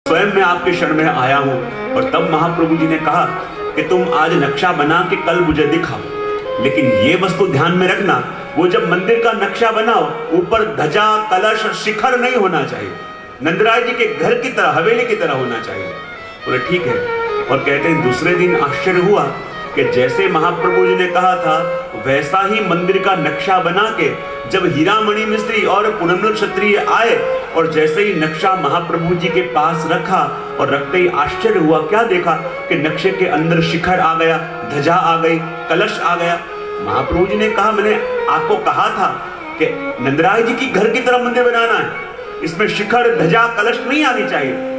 स्वयं मैं आपके शरण में आया हूं। और तब महाप्रभु जी ने कहा कि तुम आज नक्शा बना के कल मुझे दिखाओ, लेकिन ये वस्तु ध्यान में रखना, वो जब मंदिर का नक्शा बनाओ ऊपर ध्वजा कलश और शिखर नहीं होना चाहिए, नंदराय जी के घर की तरह हवेली की तरह होना चाहिए। बोले ठीक है। और कहते हैं दूसरे दिन आश्चर्य हुआ कि जैसे महाप्रभु जी ने कहा था वैसा ही मंदिर का नक्शा बना के जब हीरामणि मिस्त्री और पुरंदर क्षत्रिय आए और जैसे ही नक्शा महाप्रभु जी के पास रखा और रखते ही आश्चर्य हुआ, क्या देखा कि नक्शे के अंदर शिखर आ गया, ध्वजा आ गई, कलश आ गया। महाप्रभु जी ने कहा मैंने आपको कहा था कि नंदराय जी की घर की तरह मंदिर बनाना है, इसमें शिखर ध्वजा कलश नहीं आनी चाहिए।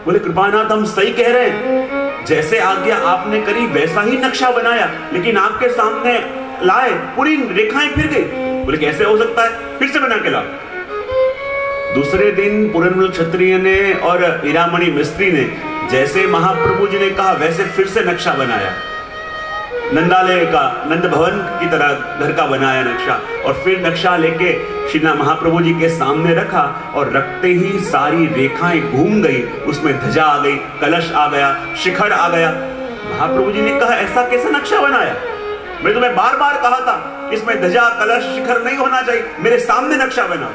बोले कृपानाथ हम सही कह रहे हैं, जैसे आज्ञा आपने करी वैसा ही नक्शा बनाया, लेकिन आपके सामने लाए पूरी रेखाएं फिर गई। बोले कैसे हो सकता है, फिर से बना के लाओ। दूसरे दिन पुरंदर क्षत्रिय ने और हीरामणि मिस्त्री ने जैसे महाप्रभु जी ने कहा वैसे फिर से नक्शा बनाया, नंदालय का नंद भवन की तरह घर का बनाया नक्शा, और फिर नक्शा लेके श्री महाप्रभु जी के सामने रखा और रखते ही सारी रेखाएं घूम गई, उसमें ध्वजा आ गई, कलश आ गया, शिखर आ गया। महाप्रभु जी ने कहा ऐसा कैसा नक्शा बनाया, मैं तुम्हें बार बार कहा था इसमें ध्वजा कलश शिखर नहीं होना चाहिए, मेरे सामने नक्शा बनाओ।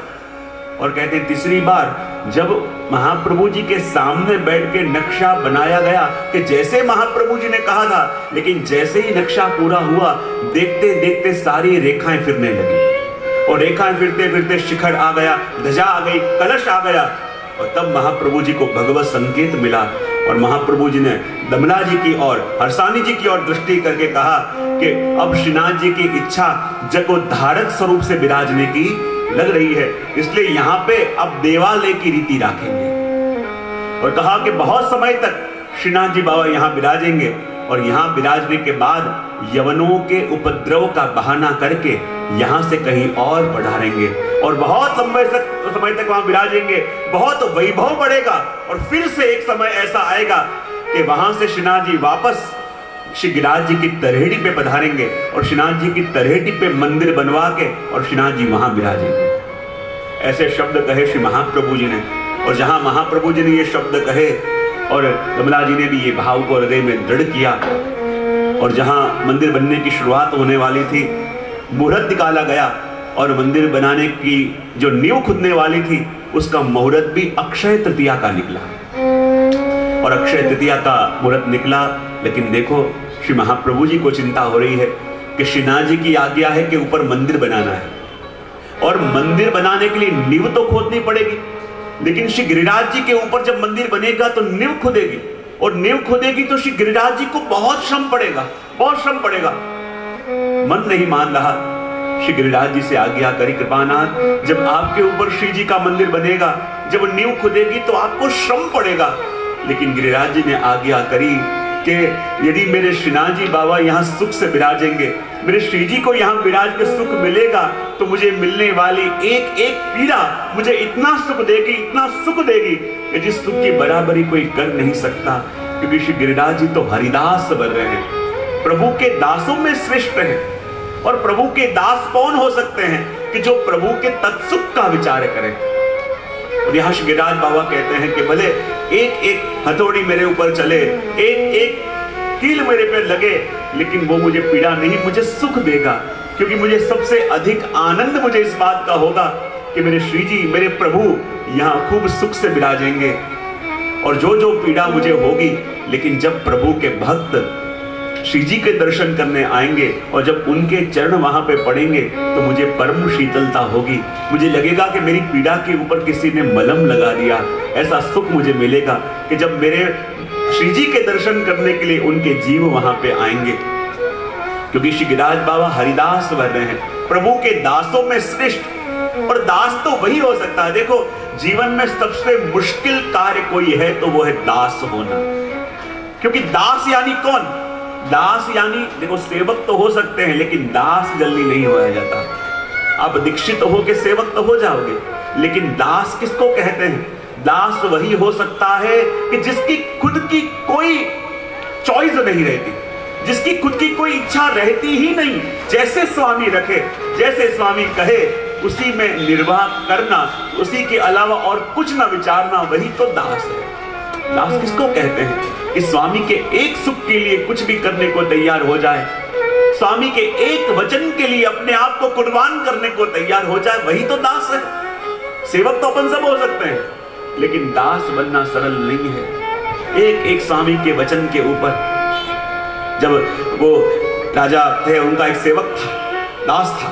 और कहते हैं तीसरी बार जब महाप्रभु जी के सामने बैठ के नक्शा बनाया गया कि जैसे महाप्रभु जी ने कहा था, लेकिन जैसे ही नक्शा पूरा हुआ देखते देखते सारी रेखाएं फिरने लगी और रेखाएं फिरते फिरते शिखर आ गया, ध्वजा आ गई, कलश आ गया। और तब महाप्रभु जी को भगवत संकेत मिला और महाप्रभु जी ने दमला जी की और हर्षानी जी की ओर दृष्टि करके कहा कि अब श्रीनाथ जी की इच्छा जगोद्धारक स्वरूप से विराजने की लग रही है, इसलिए यहाँ पे अब देवालय की रीति रखेंगे। और कहा कि बहुत समय तक श्रीनाथ जी बाबा यहाँ विराजेंगे और यहाँ विराजने के बाद यवनों के उपद्रव का बहाना करके यहाँ से कहीं और बढ़ाएंगे और बहुत लंबे समय तक वहां विराजेंगे, बहुत वैभव बढ़ेगा और फिर से एक समय ऐसा आएगा कि वहां से श्रीनाथ जी वापस श्री गिरिराज जी की तरहेटी पे पधारेंगे और श्रीनाथ जी की तरहेटी पे मंदिर बनवा के और श्रीनाथ जी वहां विराजेंगे। ऐसे शब्द कहे श्री महाप्रभु जी ने। और जहां महाप्रभु जी ने ये शब्द कहे और कमला जी ने भी ये भाव को हृदय में दृढ़ किया, और जहां मंदिर बनने की शुरुआत होने वाली थी मुहूर्त निकाला गया और मंदिर बनाने की जो नींव खुदने वाली थी उसका मुहूर्त भी अक्षय तृतीया का निकला। और अक्षय तृतीया का मुहूर्त निकला, लेकिन देखो श्री महाप्रभु जी को चिंता हो रही है कि श्रीनाथ जी की आज्ञा है कि ऊपर मंदिर बनाना है और मंदिर बनाने के लिए नींव तो खोदनी पड़ेगी, लेकिन श्री गिरिराज जी के ऊपर जब मंदिर बनेगा तो नींव खुदेगी और नींव खुदेगी तो श्री गिरिराज जी को बहुत श्रम पड़ेगा, बहुत श्रम पड़ेगा। मन नहीं मान रहा, श्री गिरिराज जी से आज्ञा करी कृपानाथ जब आपके ऊपर श्री जी का मंदिर बनेगा, जब नींव खुदेगी तो आपको श्रम पड़ेगा। लेकिन गिरिराज जी ने आज्ञा करी कि यदि मेरे श्रीनाथ जी बाबा यहाँ सुख से विराजेंगे, मेरे श्री जी को यहाँ विराज के सुख मिलेगा तो मुझे मिलने वाली एक एक पीड़ा मुझे इतना सुख देगी, इतना सुख देगी कि जिस सुख की बराबरी कोई कर नहीं सकता। क्योंकि श्री गिरिराज जी तो हरिदास बन रहे हैं, प्रभु के दासों में श्रेष्ठ हैं। और प्रभु के दास कौन हो सकते हैं कि जो प्रभु के तत्सुख का विचार करें। और यहाँ श्री गिरिराज बाबा कहते हैं कि भले एक एक हथौड़ी मेरे ऊपर चले, एक एक कील मेरे पे लगे, लेकिन वो मुझे पीड़ा नहीं, मुझे सुख देगा। क्योंकि मुझे सबसे अधिक आनंद मुझे इस बात का होगा कि मेरे श्री जी, मेरे प्रभु यहाँ खूब सुख से विराजेंगे। और जो जो पीड़ा मुझे होगी, लेकिन जब प्रभु के भक्त श्री जी के दर्शन करने आएंगे और जब उनके चरण वहां पे पड़ेंगे तो मुझे परम शीतलता होगी, मुझे लगेगा कि मेरी पीड़ा के ऊपर किसी ने मलहम लगा दिया। ऐसा सुख मुझे मिलेगा कि जब मेरे श्री जी के दर्शन करने के लिए उनके जीव वहां पे आएंगे। क्योंकि श्री गिरिराज बाबा हरिदास बन रहे हैं, प्रभु के दासों में श्रेष्ठ। और दास तो वही हो सकता है, देखो जीवन में सबसे मुश्किल कार्य कोई है तो वो है दास होना। क्योंकि दास यानी कौन? दास यानी देखो सेवक तो हो सकते हैं, लेकिन दास जल्दी नहीं होया जाता। आप दीक्षित हो के सेवक तो हो जाओगे, लेकिन दास किसको कहते हैं? दास वही हो सकता है कि जिसकी खुद की कोई चॉइस नहीं रहती, जिसकी खुद की कोई इच्छा रहती ही नहीं, जैसे स्वामी रखे, जैसे स्वामी कहे उसी में निर्वाह करना, उसी के अलावा और कुछ ना विचारना, वही तो दास है। दास किसको कहते हैं कि स्वामी के एक सुख के लिए कुछ भी करने को तैयार हो जाए, स्वामी के एक वचन के लिए अपने आप को कुर्बान करने को तैयार हो जाए, वही तो दास है। सेवक तो अपन सब हो सकते हैं, लेकिन दास बनना सरल नहीं है। एक एक स्वामी के वचन के ऊपर, जब वो राजा थे, उनका एक सेवक था, दास था,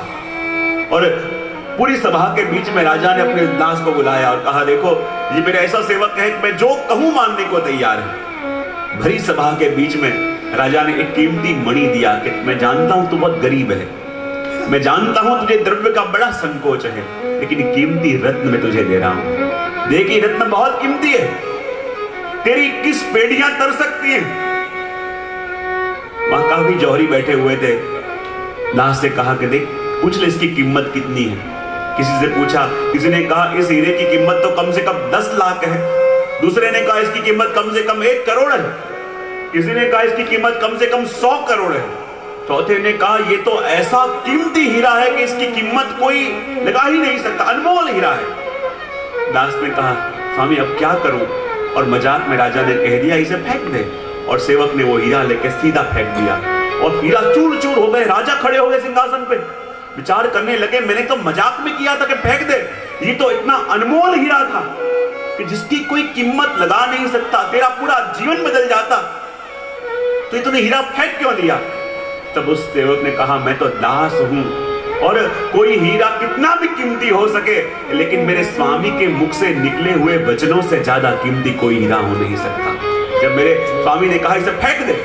और पूरी सभा के बीच में राजा ने अपने दास को बुलाया और कहा, देखो ये मेरा ऐसा सेवक है कि मैं जो कहूं मानने को तैयार है। भरी सभा के बीच में राजा ने एक कीमती मणि दिया कि मैं जानता हूं तू बहुत गरीब है, मैं जानता हूं तुझे द्रव्य का बड़ा संकोच है, लेकिन कीमती रत्न मैं तुझे दे रहा हूं। देखिए रत्न बहुत कीमती है, तेरी 21 पेड़ियां तर सकती हैं। वहां काफी जौहरी बैठे हुए थे। दास से कहा कि देख पूछ ले इसकी कीमत कितनी है। किसी से पूछा, किसी ने कहा इस हीरे की कीमत तो कम से कम 10 लाख है, दूसरे ने कहा इसकी कीमत कम से कम 1 करोड़ है, किसी ने कहा इसकी कीमत कम से कम 100 करोड़ है, चौथे ने कहा ये तो ऐसा कीमती हीरा है कि इसकी कीमत कोई लगा ही नहीं सकता, अनमोल हीरा है। दास ने कहा स्वामी अब क्या करूं, और मजाक में राजा ने कह दिया इसे फेंक दे, और सेवक ने वो हीरा लेके सीधा फेंक दिया और हीरा चूर चूर हो गए। राजा खड़े हो गए सिंहासन पे, विचार करने लगे मैंने तो मजाक में किया था कि फेंक दे, ये तो इतना अनमोल हीरा था कि जिसकी कोई कीमत लगा नहीं सकता, तेरा पूरा जीवन बदल जाता, तो ये तूने हीरा फेंक क्यों दिया। तब उस सेवक ने कहा मैं तो दास हूं, और कोई हीरा कितना भी कीमती हो सके, लेकिन मेरे स्वामी के मुख से निकले हुए वचनों से ज्यादा कीमती कोई हीरा हो नहीं सकता। जब मेरे स्वामी ने कहा इसे फेंक दे,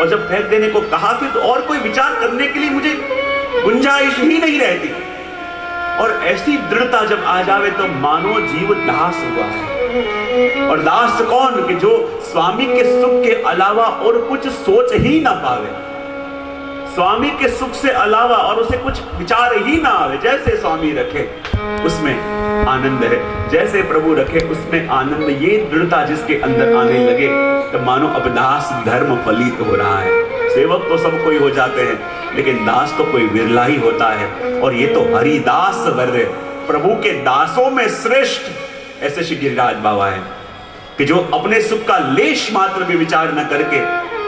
और जब फेंक देने को कहा फिर तो और कोई विचार करने के लिए मुझे गुंजाइश ही नहीं रहती। और ऐसी दृढ़ता जब आ जावे तो मानो जीव दास हुआ है। और दास कौन कि जो स्वामी के सुख के अलावा और कुछ सोच ही ना पावे, स्वामी के सुख से अलावा और उसे कुछ विचार ही ना आवे। जैसे स्वामी रखे उसमें आनंद है, जैसे प्रभु रखे उसमें आनंद। ये दृढ़ता जिसके अंदर आने लगे तो मानो अब दास धर्म फलित हो रहा है। सेवक तो सब कोई हो जाते हैं, लेकिन दास तो कोई विरला ही होता है। और ये तो हरिदास वर्य, प्रभु के दासों में श्रेष्ठ ऐसे श्री गिरिराज बाबा है कि जो अपने सुख का लेश मात्र भी विचार न करके,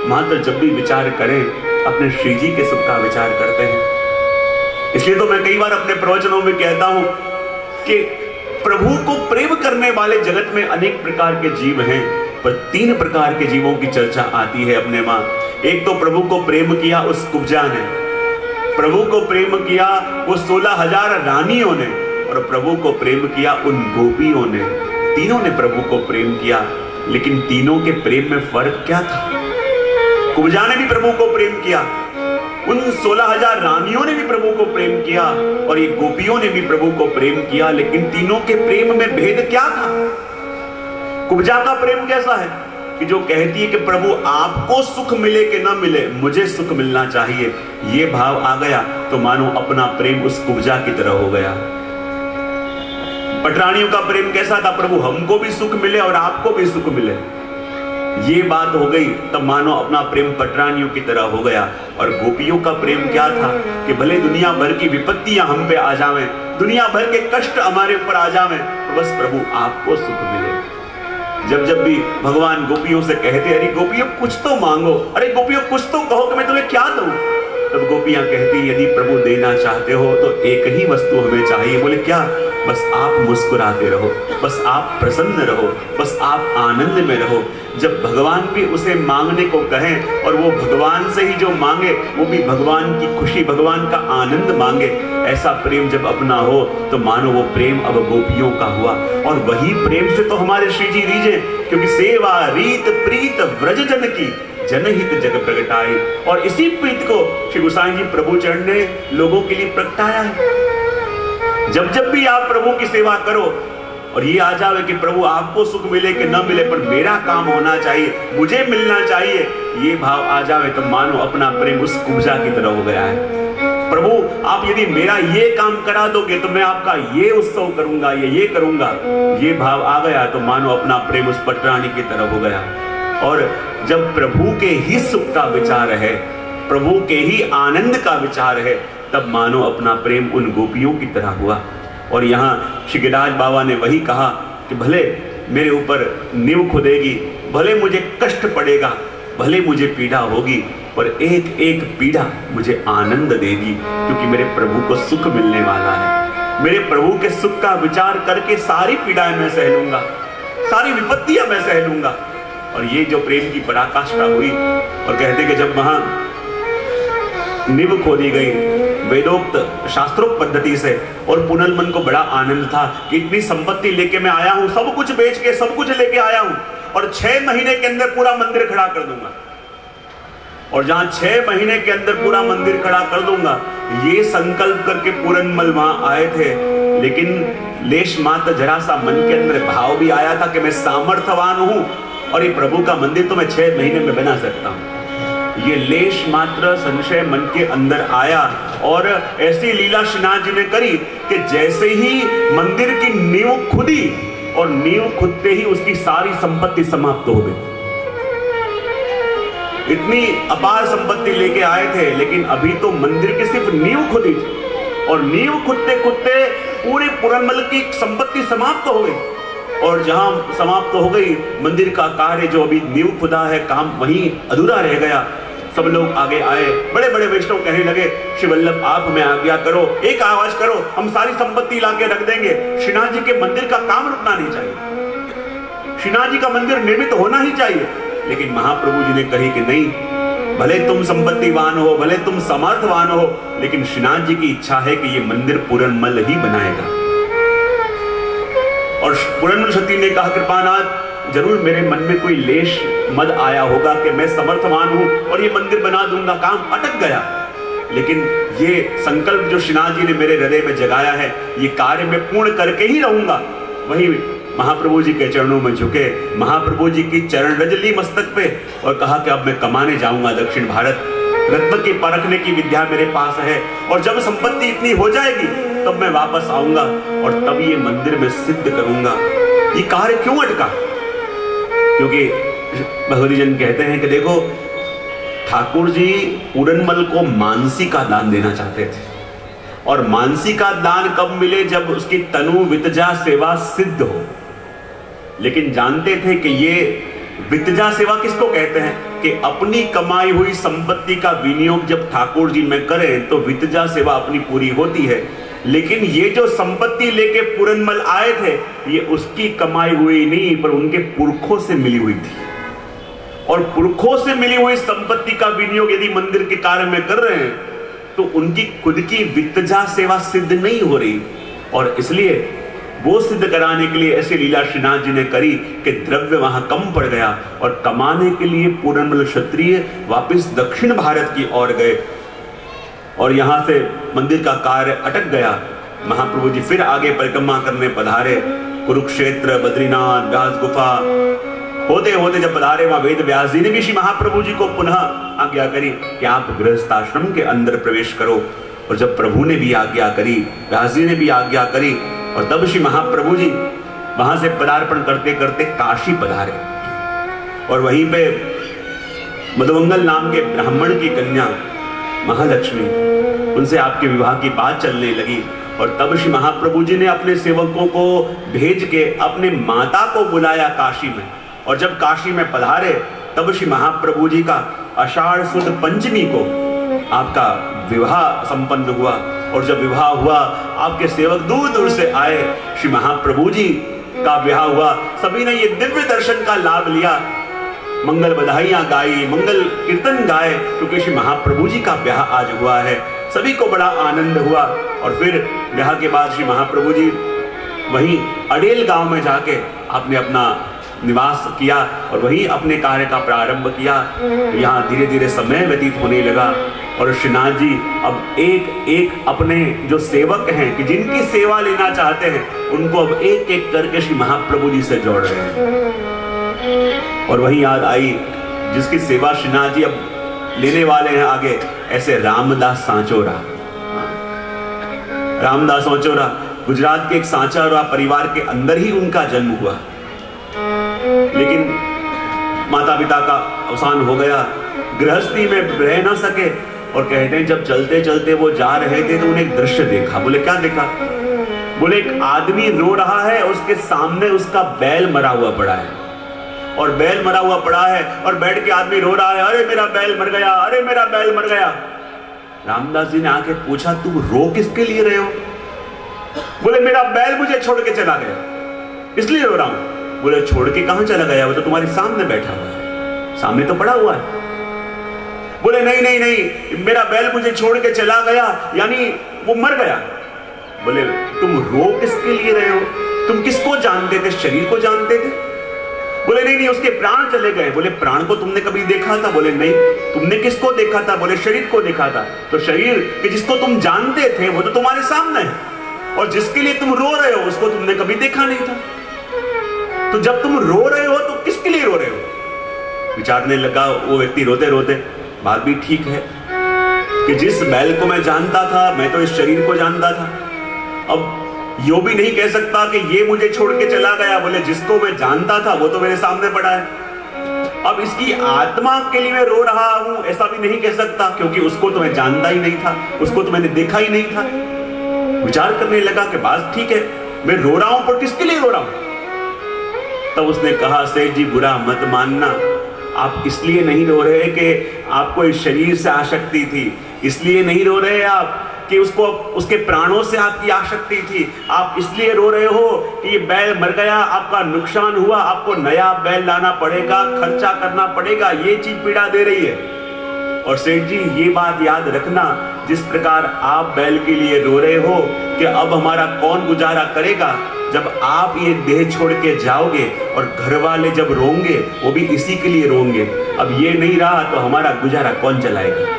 मात्र जब भी विचार करें अपने श्री जी के सुख का विचार करते हैं। इसलिए तो मैं कई बार अपने प्रवचनों में कहता हूं कि प्रभु को प्रेम करने वाले जगत में अनेक प्रकार के जीव हैं, पर 3 प्रकार के जीवों की चर्चा आती है अपने मां। एक तो प्रभु को प्रेम किया उस कुब्जा ने, प्रभु को प्रेम किया वो 16,000 रानियों ने, और प्रभु को प्रेम किया उन गोपियों ने। तीनों ने प्रभु को प्रेम किया, लेकिन तीनों के प्रेम में फर्क क्या था। कुब्जा ने भी प्रभु को प्रेम किया, उन 16,000 रानियों ने भी प्रभु को प्रेम किया, और ये गोपियों ने भी प्रभु को प्रेम किया, लेकिन तीनों के प्रेम में भेद क्या था। कुब्जा का प्रेम कैसा है कि जो कहती है कि प्रभु आपको सुख मिले कि ना मिले, मुझे सुख मिलना चाहिए, ये भाव आ गया तो मानो अपना प्रेम उस कुब्जा की तरह हो गया। पटरानियों का प्रेम कैसा था, प्रभु हमको भी सुख मिले और आपको भी सुख मिले, ये बात हो गई, तब मानो अपना प्रेम पटरानियों की तरह हो गया। और गोपियों का प्रेम क्या था कि भले दुनिया भर की विपत्तियां हम पे आ जावें, दुनिया भर के कष्ट हमारे ऊपर आ जावें, तो बस प्रभु आपको सुख मिले। जब जब भी भगवान गोपियों से कहते अरे गोपियों कुछ तो मांगो, अरे गोपियों कुछ तो कहो कि मैं तुम्हें क्या दूं, तब गोपियां कहती यदि प्रभु देना चाहते हो तो एक ही वस्तु हमें चाहिए। बोले क्या, बस आप मुस्कुराते रहो, बस आप प्रसन्न रहो, बस आप आनंद में रहो। जब भगवान भी उसे मांगने को कहें और वो भगवान से ही जो मांगे वो भी भगवान की खुशी, भगवान का आनंद मांगे, ऐसा प्रेम जब अपना हो तो मानो वो प्रेम अब गोपियों का हुआ। और वही प्रेम से तो हमारे श्री जी रीझे, क्योंकि सेवा रीत प्रीत व्रज जन की जनहित जग प्रगटाए। और इसी प्रीत को श्री गोसाई जी प्रभु चरण ने लोगों के लिए प्रगटाया है। जब जब भी आप प्रभु की सेवा करो और ये आ जावे कि प्रभु आपको सुख मिले कि न मिले, पर मेरा काम होना चाहिए, मुझे मिलना चाहिए, ये भाव आ जावे तो मानो अपना प्रेम उस कुब्जा की तरह हो गया है। प्रभु आप यदि मेरा ये काम करा दोगे तो मैं आपका ये उत्सव करूंगा, ये करूंगा, ये भाव आ गया तो मानो अपना प्रेम उस पटरानी की तरह हो गया। और जब प्रभु के ही सुख का विचार है, प्रभु के ही आनंद का विचार है, तब मानो अपना प्रेम उन गोपियों की तरह हुआ। और यहाँ श्री गिरिराज बाबा ने वही कहा कि भले मेरे ऊपर नींव खुदेगी, भले मुझे कष्ट पड़ेगा, भले मुझे पीड़ा होगी, पर एक एक पीड़ा मुझे आनंद देगी, क्योंकि मेरे प्रभु को सुख मिलने वाला है। मेरे प्रभु के सुख का विचार करके सारी पीड़ाएं मैं सह लूंगा, सारी विपत्तियां मैं सह लूंगा। और ये जो प्रेम की पराकाष्ठा हुई, और कहते कि जब वहां नींव खोदी गई वेदोक्त शास्त्रोक्त पद्धति से, और पुनर्मन को बड़ा आनंद था कि इतनी संपत्ति लेके मैं आया हूं, सब कुछ बेच के सब कुछ लेके आया हूं, और 6 महीने के अंदर पूरा मंदिर खड़ा कर दूंगा। और जहां 6 महीने के अंदर पूरा मंदिर खड़ा कर दूंगा, ये संकल्प करके पुरनमल वहां आए थे। लेकिन लेश मात्र जरा सा मन के अंदर भाव भी आया था कि मैं सामर्थ्यवान हूं और ये प्रभु का मंदिर तो मैं 6 महीने में बना सकता हूं। ये लेश मात्र संशय मन के अंदर आया, और ऐसी लीला श्रीनाथ जी ने करी कि जैसे ही मंदिर की नींव खुदी, और नींव खुदते ही उसकी सारी संपत्ति समाप्त हो गई। इतनी अपार संपत्ति लेके आए थे, लेकिन अभी तो मंदिर की सिर्फ नींव खुदी थी, और नींव खुदते खुदते पूरे पुरनमल की संपत्ति समाप्त हो गई। और जहां समाप्त हो गई मंदिर का कार्य, जो अभी नींव खुदा है, काम वहीं अधूरा रह गया। सब लोग आगे आए, बड़े बड़े वैष्णव कहने लगे, श्री वल्लभ आप हमें आज्ञा करो, एक आवाज करो, हम सारी संपत्ति लाके रख देंगे, श्रीनाथ जी के मंदिर का काम रुकना नहीं चाहिए, श्रीनाथ जी का मंदिर निर्मित होना ही चाहिए। लेकिन महाप्रभु जी ने कही कि नहीं, भले तुम संपत्तिवान हो, भले तुम समर्थवान हो, लेकिन श्रीनाथ जी की इच्छा है कि ये मंदिर पुरनमल ही बनाएगा। और पुरनमल शक्ति ने कहा, कृपानाथ जरूर मेरे मन में कोई लेश मद आया होगा कि मैं समर्थवान हूं और ये मंदिर बना दूंगा, काम अटक गया। लेकिन ये संकल्प जो श्रीनाथ जी ने मेरे हृदय में जगाया है, ये कार्य मैं पूर्ण करके ही रहूंगा। वही महाप्रभु जी के चरणों में झुके, महाप्रभु जी की चरण रज ली मस्तक पे, और कहा कि अब मैं कमाने जाऊंगा दक्षिण भारत, रत्न की परखने की विद्या मेरे पास है, और जब संपत्ति इतनी हो जाएगी तब मैं वापस आऊंगा और तब ये मंदिर में सिद्ध करूंगा। ये कार्य क्यों अटका? क्योंकि भगवती जन कहते हैं कि देखो, ठाकुर जी पुरनमल को मानसी का दान देना चाहते थे, और मानसी का दान कब मिले? जब उसकी तनु वितजा सेवा सिद्ध हो। लेकिन जानते थे कि ये वितजा सेवा किसको कहते हैं? कि अपनी कमाई हुई संपत्ति का विनियोग जब ठाकुर जी में करें तो वितजा सेवा अपनी पूरी होती है। लेकिन ये जो संपत्ति लेके पुरनमल आए थे, ये उसकी कमाई हुई नहीं, पर उनके पुरखों से मिली हुई थी। और पुरखों से मिली हुई संपत्ति का विनियोग यदि मंदिर के कार्य में कर रहे हैं, तो उनकी खुद की वित्तजा सेवा सिद्ध नहीं हो रही। और इसलिए वो सिद्ध कराने के लिए ऐसी लीला श्रीनाथ जी ने करी कि द्रव्य वहां कम पड़ गया, और कमाने के लिए पुरनमल क्षत्रिय वापस दक्षिण भारत की ओर गए, और यहां से मंदिर का कार्य अटक गया। महाप्रभु जी फिर आगे परिक्रमा करने पधारे, कुरुक्षेत्र, बद्रीनाथ, व्यास गुफा होते होते जब पधारे, वहां वेद व्यास जी ने भी श्री महाप्रभु जी को पुनः आज्ञा करी कि आप गृहस्थाश्रम के अंदर प्रवेश करो। और जब प्रभु ने भी आज्ञा करी, व्यास जी ने भी आज्ञा करी, और तब श्री महाप्रभु जी वहां से पदार्पण करते करते काशी पधारे, और वहीं पे मधुमंगल नाम के ब्राह्मण की कन्या महालक्ष्मी, उनसे आपके विवाह की बात चलने लगी। और तब श्री महाप्रभु जी ने अपने सेवकों को भेज के अपने माता को बुलाया काशी में। और जब काशी में पधारे, तब श्री महाप्रभु जी का आषाढ़ सुद पंचमी को आपका विवाह संपन्न हुआ। और जब विवाह हुआ, आपके सेवक दूर दूर से आए, श्री महाप्रभु जी का विवाह हुआ, सभी ने ये दिव्य दर्शन का लाभ लिया, मंगल बधाइयां गाई, मंगल कीर्तन गाए, क्योंकि श्री महाप्रभु जी का ब्याह आज हुआ है। सभी को बड़ा आनंद हुआ। और फिर ब्याह के बाद श्री महाप्रभु जी वहीं अडेल गांव में जाके आपने अपना निवास किया, और वहीं अपने कार्य का प्रारंभ किया। यहाँ धीरे धीरे समय व्यतीत होने लगा, और श्रीनाथ जी अब एक एक अपने जो सेवक हैं, कि जिनकी सेवा लेना चाहते हैं, उनको अब एक एक करके श्री महाप्रभु जी से जोड़ रहे हैं। और वही याद आई, जिसकी सेवा श्रीनाथ जी अब लेने वाले हैं आगे, ऐसे रामदास सांचोरा। रामदास सांचोरा गुजरात के एक सांचोरा परिवार के अंदर ही उनका जन्म हुआ, लेकिन माता पिता का अवसान हो गया, गृहस्थी में रह ना सके। और कहते हैं जब चलते चलते वो जा रहे थे तो उन्हें एक दृश्य देखा। बोले क्या देखा? बोले एक आदमी रो रहा है, उसके सामने उसका बैल मरा हुआ पड़ा है, और बैल मरा हुआ पड़ा है और बैठ के आदमी रो रहा है, अरे मेरा बैल मर गया, अरे मेरा बैल मर गया। रामदास जी ने आके पूछा, तुम रो किसके लिए रहे हो? बोले मेरा बैल मुझे छोड़ के चला गया, इसलिए रो रहा हूं। बोले छोड़ के कहां चला गया? वो तो तुम्हारे सामने बैठा हुआ है, सामने तो पड़ा हुआ है। बोले नहीं नहीं नहीं, मेरा बैल मुझे छोड़ के चला गया, यानी वो मर गया। बोले तुम रो किसके लिए रहे हो? तुम किसको जानते थे? शरीर को जानते थे? बोले नहीं नहीं, उसके प्राण चले गए। बोले प्राण को तुमने कभी देखा था? बोले नहीं। तुमने किसको देखा था? बोले शरीर को देखा था। तो शरीर कि जिसको तुम जानते थे वो तो तुम्हारे सामने है, और जिसके लिए तुम रो रहे हो उसको तुमने कभी देखा नहीं था। तो जब तुम रो रहे हो तो किसके लिए रो रहे हो? विचारने लगा वो व्यक्ति रोते रोते, बात भी ठीक है कि जिस बैल को मैं जानता था, मैं तो इस शरीर को जानता था, अब यो भी नहीं कह सकता कि ये मुझे छोड़ के चला गया। बोले जिसको मैं जानता था वो तो मेरे सामने पड़ा है। अब इसकी आत्मा के लिए मैं रो रहा हूं ऐसा भी नहीं कह सकता, क्योंकि उसको तो मैं जानता ही नहीं था, उसको तो मैंने देखा ही नहीं था। विचार करने लगा कि बात ठीक है, मैं रो रहा हूं पर किसके लिए रो रहा हूं? तब उसने कहा, सेठ जी बुरा मत मानना, आप इसलिए नहीं रो रहे कि आपको इस शरीर से आसक्ति थी, इसलिए नहीं रो रहे आप कि उसको उसके प्राणों से आपकी आसक्ति थी, आप इसलिए रो रहे हो कि ये बैल मर गया, आपका नुकसान हुआ, आपको नया बैल लाना पड़ेगा, खर्चा करना पड़ेगा, ये चीज पीड़ा दे रही है। और सेठ जी ये बात याद रखना, जिस प्रकार आप बैल के लिए रो रहे हो कि अब हमारा कौन गुजारा करेगा, जब आप ये देह छोड़ के जाओगे और घर वाले जब रोंगे वो भी इसी के लिए रोंगे, अब ये नहीं रहा तो हमारा गुजारा कौन चलाएगा।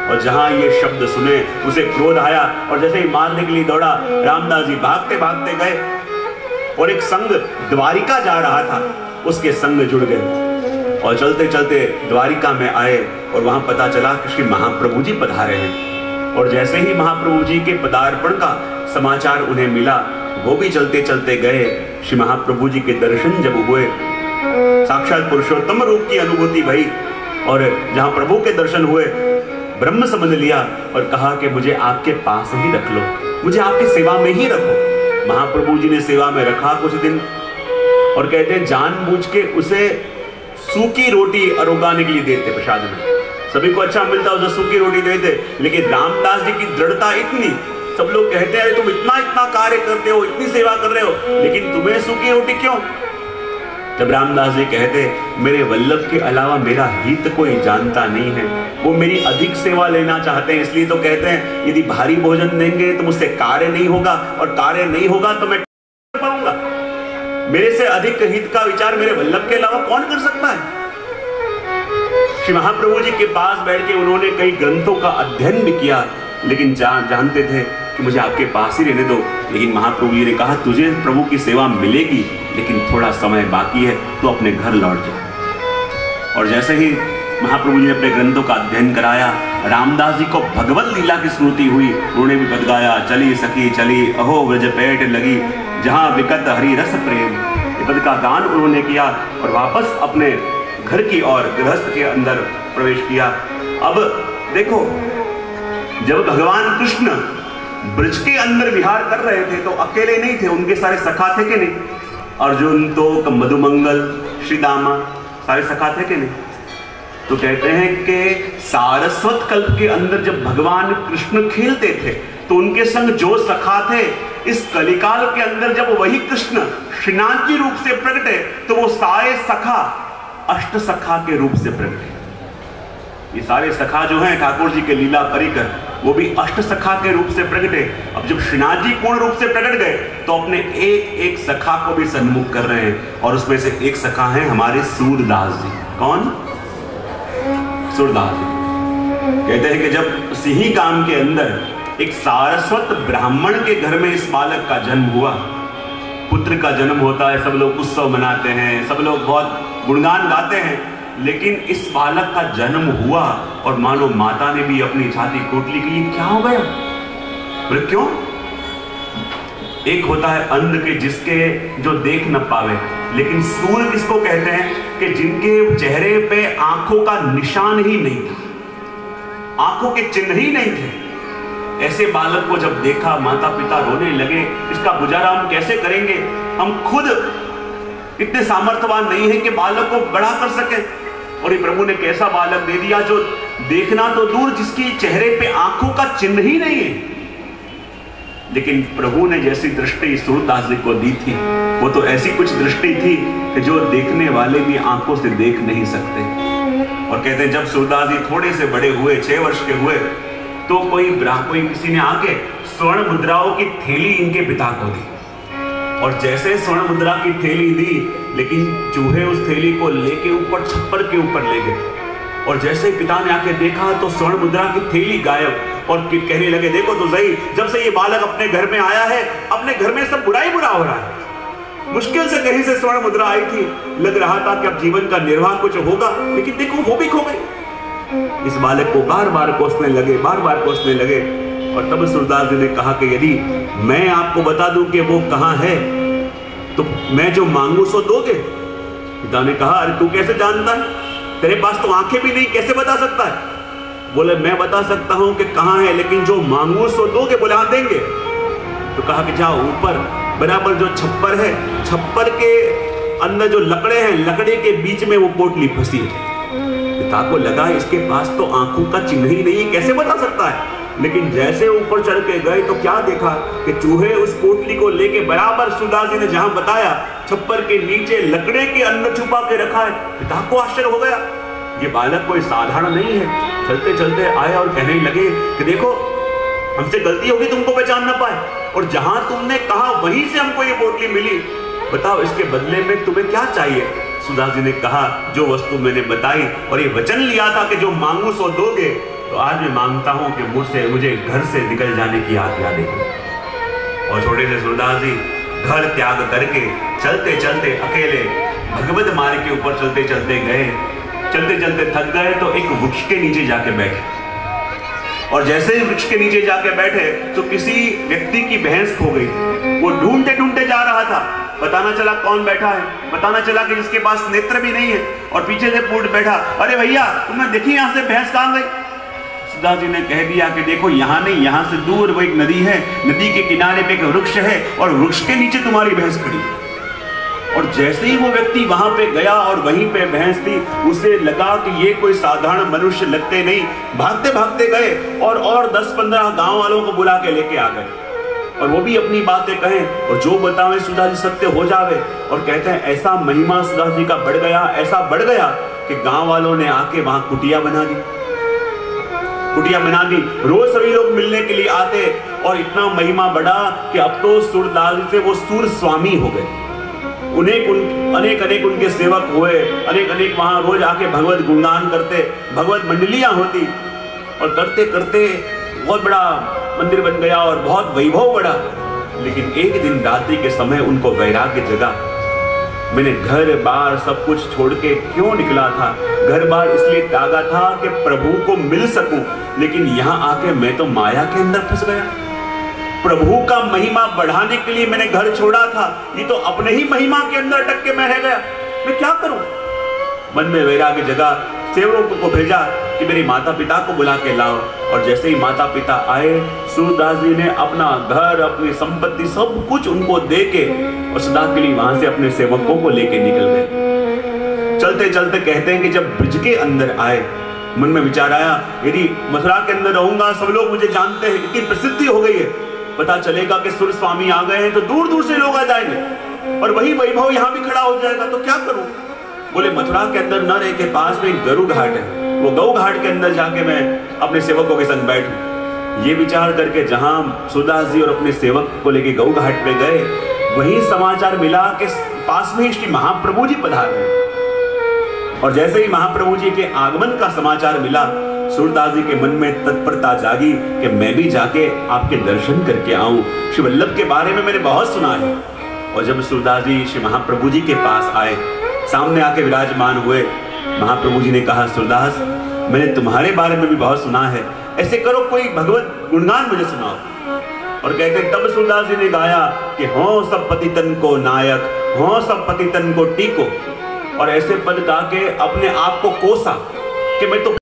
और जहां ये शब्द सुने उसे क्रोध आया, और जैसे ही मारने के लिए दौड़ा, रामदास जी भागते भागते गए और एक संग द्वारिका जा रहा था उसके संग जुड़ गए, और चलते चलते द्वारिका में आए और वहां पता चला कि श्री महाप्रभु जी पधारे हैं। और जैसे ही महाप्रभु जी के पदार्पण का समाचार उन्हें मिला, वो भी चलते चलते गए। श्री महाप्रभु जी के दर्शन जब हुए, साक्षात पुरुषोत्तम रूप की अनुभूति भई, और जहां प्रभु के दर्शन हुए ब्रह्म समझ लिया और कहा कि मुझे आपके पास ही रख लो, मुझे आपकी सेवा में ही रखो। महाप्रभु जी ने सेवा में रखा कुछ दिन, और कहते हैं जानबूझ के उसे सूखी रोटी अरोगाने के लिए देते प्रसाद में। सभी को अच्छा मिलता उसे सूखी रोटी देते, लेकिन रामदास जी की दृढ़ता इतनी, सब लोग कहते हैं तुम इतना इतना कार्य करते हो, इतनी सेवा कर रहे हो, लेकिन तुम्हें सूखी रोटी क्यों? जब रामदास जी कहते मेरे वल्लभ के अलावा मेरा हित कोई जानता नहीं है, वो मेरी अधिक सेवा लेना चाहते हैं, इसलिए तो कहते हैं यदि भारी भोजन देंगे तो मुझसे कार्य नहीं होगा, और कार्य नहीं होगा तो मैं कर पाऊंगा। मेरे से अधिक हित का विचार मेरे वल्लभ के अलावा कौन कर सकता है? श्री महाप्रभु जी के पास बैठ के उन्होंने कई ग्रंथों का अध्ययन भी किया, लेकिन जानते थे कि मुझे आपके पास ही रहने दो। लेकिन महाप्रभु जी ने कहा तुझे प्रभु की सेवा मिलेगी, लेकिन थोड़ा समय बाकी है, तो अपने घर लौट जा। और जैसे ही महाप्रभु जी ने अपने ग्रंथों का अध्ययन कराया, रामदास जी को भगवत लीला की स्मृति हुई। उन्होंने भी पद गाया, चली सखी चली अहो व्रज पेट लगी, जहां विकट हरि रस प्रेम। ये पद का गान उन्होंने किया और वापस अपने घर की ओर गृहस्थ के अंदर प्रवेश किया। अब देखो, जब भगवान कृष्ण ब्रज के अंदर विहार कर रहे थे तो अकेले नहीं थे, उनके सारे सखा थे कि नहीं? अर्जुन तो मधुमंगल श्रीदामा सारे सखा थे कि नहीं? तो कहते हैं कि सारस्वत कल्प के अंदर जब भगवान कृष्ण खेलते थे तो उनके संग जो सखा थे, इस कलिकाल के अंदर जब वही कृष्ण श्रीनाथ जी रूप से प्रकटे तो वो सारे सखा अष्ट सखा के रूप से प्रकटे। ये सारे सखा जो हैं ठाकुर जी के लीला परिकर, वो भी अष्ट सखा के रूप से प्रकटे। अब जब श्रीनाथ जी पूर्ण रूप से प्रकट गए तो अपने एक एक सखा को भी सन्मुख कर रहे हैं, और उसमें से एक सखा है हमारे सूरदास जी। कौन? सूरदास जी। कहते हैं कि जब सिंही गांव के अंदर एक सारस्वत ब्राह्मण के घर में इस बालक का जन्म हुआ, पुत्र का जन्म होता है, सब लोग उत्सव मनाते हैं, सब लोग बहुत गुणगान गाते हैं, लेकिन इस बालक का जन्म हुआ और मानो माता ने भी अपनी छाती कोट ली कि ये क्या हो गया। बोले क्यों? एक होता है अंध के जिसके जो देख न पावे, लेकिन सूर किसको कहते हैं कि जिनके चेहरे पे आंखों का निशान ही नहीं था, आंखों के चिन्ह ही नहीं थे। ऐसे बालक को जब देखा माता पिता रोने लगे, इसका गुजारा हम कैसे करेंगे, हम खुद इतने सामर्थ्यवान नहीं है कि बालक को बड़ा कर सके। और ये प्रभु ने कैसा बालक दे दिया जो देखना तो दूर, जिसकी चेहरे पे आंखों का चिन्ह ही नहीं है। लेकिन प्रभु ने जैसी दृष्टि सूरदास जी को दी थी, वो तो ऐसी कुछ दृष्टि थी कि जो देखने वाले भी आंखों से देख नहीं सकते। और कहते हैं जब सूरदास जी थोड़े से बड़े हुए, 6 वर्ष के हुए, तो कोई किसी ने आके स्वर्ण मुद्राओं की थैली इनके पिता को दी। और जैसे स्वर्ण मुद्रा की थैली दी, लेकिन चूहे उस थैली को लेके ऊपर छप्पर के ऊपर ले गए। और जैसे पिता ने आके देखा तो स्वर्ण मुद्रा की थैली गायब। और कहने लगे, देखो तो सही, जब से ये बालक अपने घर में आया है, अपने घर में सब बुरा ही बुरा हो रहा है। मुश्किल से कहीं से स्वर्ण मुद्रा आई थी, लग रहा था कि अब जीवन का निर्वाह कुछ होगा, लेकिन देखो वो भी खो गई। इस बालक को बार बार कोसने लगे, बार बार कोसने लगे। और तब सूरदास जी ने कहा कि यदि मैं आपको बता दूं कि वो कहां है, तो मैं जो मांगू सो दोगे? पिता ने कहा, अरे तू कैसे जानता है, तेरे पास तो आंखें भी नहीं, कैसे बता सकता है? बोले, मैं बता सकता हूं कि कहां है, लेकिन जो मांगू सो दोगे? बोले, हाँ देंगे। तो कहा कि जाओ ऊपर बराबर जो छप्पर है, छप्पर के अंदर जो लकड़े हैं, लकड़े के बीच में वो पोटली फंसी है। पिता को लगा इसके पास तो आंखों का चिन्ह ही नहीं, कैसे बता सकता है? लेकिन जैसे ऊपर चढ़ के गए तो क्या देखा कि चूहे उस पोटली को लेके बराबर सूरदास जी ने जहां बताया, छप्पर के नीचे लकड़े के अंदर छुपा के रखा है। पिता को आश्चर्य हो गया, ये बालक कोई साधारण नहीं है। चलते चलते आए और कहने लगे कि देखो, हमसे गलती होगी तुमको पहचान ना पाए, और जहां तुमने कहा वहीं से हमको ये पोटली मिली। बताओ इसके बदले में तुम्हें क्या चाहिए? सूरदास जी ने कहा, जो वस्तु मैंने बताई और ये वचन लिया था कि जो मांगू सो दोगे, तो आज मैं मांगता हूं कि मुझे घर से निकल जाने की आज्ञा दे। और छोटे से सूरदास जी घर त्याग करके चलते चलते अकेले भगवत मार्ग के ऊपर चलते चलते गए। चलते चलते थक गए तो एक वृक्ष के नीचे जाके बैठे। और जैसे ही वृक्ष के नीचे जाके बैठे तो किसी व्यक्ति की भैंस खो गई। वो ढूंढते ढूंढते जा रहा था, पता ना चला कौन बैठा है, पता ना चला कि जिसके पास नेत्र भी नहीं है। और पीछे से पूछ बैठा, अरे भैया तुमने देखी यहां से भैंस कहां गई? सूरदास जी ने कह दिया कि देखो यहाँ नहीं, यहाँ से दूर वो एक नदी है, नदी के किनारे पे एक वृक्ष है और वृक्ष के नीचे तुम्हारी भैंस खड़ी है। और जैसे ही वो व्यक्ति वहां पे गया और वहीं पे भैंस थी, उसे लगा कि ये कोई साधारण मनुष्य लगते नहीं। भागते भागते गए और 10-15 गांव वालों को बुला के लेके आ गए, और वो भी अपनी बातें कहें और जो बतावे सूरदास जी सत्य हो जावे। और कहते हैं ऐसा महिमा सूरदास जी का बढ़ गया, ऐसा बढ़ गया कि गांव वालों ने आके वहां कुटिया बना दी। कुटिया बना दी, रोज सभी लोग मिलने के लिए आते। और इतना महिमा बढ़ा कि अब तो सूरदास जी से वो सूर स्वामी हो गए। अनेक अनेक उनके सेवक हुए, अनेक अनेक वहां रोज आके भगवत गुणगान करते, भगवत मंडलियां होती। और करते करते बहुत बड़ा मंदिर बन गया और बहुत वैभव बढ़ा। लेकिन एक दिन रात्रि के समय उनको वैराग्य जगा। मैंने घर बार सब कुछ छोड़ के क्यों निकला था? घर बार इसलिए त्यागा था कि प्रभु को मिल सकूं, लेकिन यहां आके मैं तो माया के अंदर फंस गया। प्रभु का महिमा बढ़ाने के लिए मैंने घर छोड़ा था, ये तो अपने ही महिमा के अंदर अटक के मैं रह गया। मैं क्या करूं? मन में वैराग्य जगा, सेवकों को भेजा कि मेरे माता पिता को बुला के लाओ। और जैसे ही माता पिता आए, सूरदास जी ने अपना घर, अपनी संपत्ति सब कुछ उनको दे के और सदा के लिए वहां से अपने सेवकों को लेके निकल गए। चलते चलते कहते हैं कि जब ब्रज के अंदर आए, मन में विचार आया, यदि मथुरा के अंदर रहूंगा, सब लोग मुझे जानते हैं, इतनी प्रसिद्धि हो गई है, पता चलेगा कि सूर स्वामी आ गए हैं तो दूर दूर से लोग आ जाएंगे और वही वैभव यहाँ भी खड़ा हो जाएगा, तो क्या करूं? बोले मथुरा के अंदर न रह के पास में गरु घाट है, वो गौ घाट के अंदर जाके मैं अपने सेवकों के संग बैठूं। ये विचार करके जहां सूरदास जी और अपने सेवक को लेके गौ घाट पे गए, वही समाचार मिला कि पास में श्री महाप्रभु जी पधार गए। और जैसे ही महाप्रभु जी के आगमन का समाचार मिला, सूरदास जी के मन में तत्परता जागी कि मैं भी जाके आपके दर्शन करके आऊं। श्री वल्लभ के बारे में मैंने बहुत सुना है। और जब सूरदास जी श्री महाप्रभु जी के पास आए, सामने आके विराजमान हुए, महाप्रभु जी ने कहा, सूरदास मैंने तुम्हारे बारे में भी बहुत सुना है, ऐसे करो कोई भगवत गुणगान मुझे सुनाओ। और कहते तब सूरदास जी ने गाया कि हो सब पतितन को नायक, हो सब पतितन को टीको। और ऐसे पद गा के अपने आप को कोसा कि मैं तो